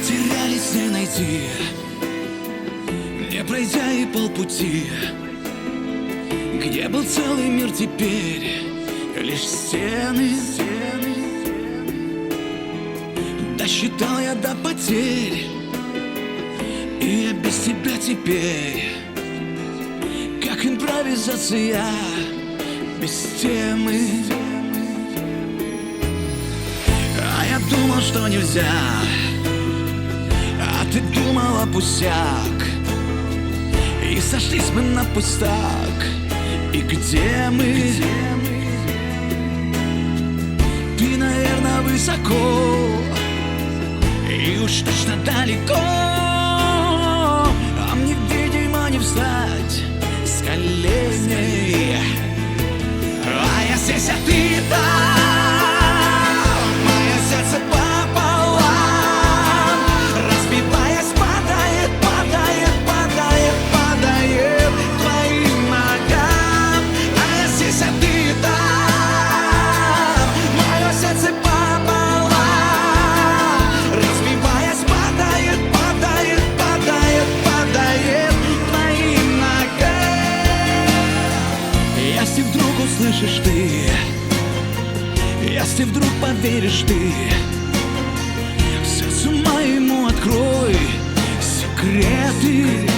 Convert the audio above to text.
Потерялись, не найти, не пройдя и полпути. Где был целый мир, теперь лишь стены. Досчитал я до потерь, и я без тебя теперь как импровизация без темы. А я думал, что нельзя, а ты думала пустяк. И сошлись мы на пустак. И где мы? Ты, наверное, высоко, и уж точно далеко. А мне, видимо, не встать с коленей. А я здесь, а ты там. Мое сердце пополам, разбиваясь, падает, падает, падает, падает к твоим ногам. А я здесь, а ты там. Мое сердце пополам, разбиваясь, падает, падает, падает, падает к твоим ногам. Если вдруг услышишь ты, если вдруг поверишь ты, сердцу моему открой секреты.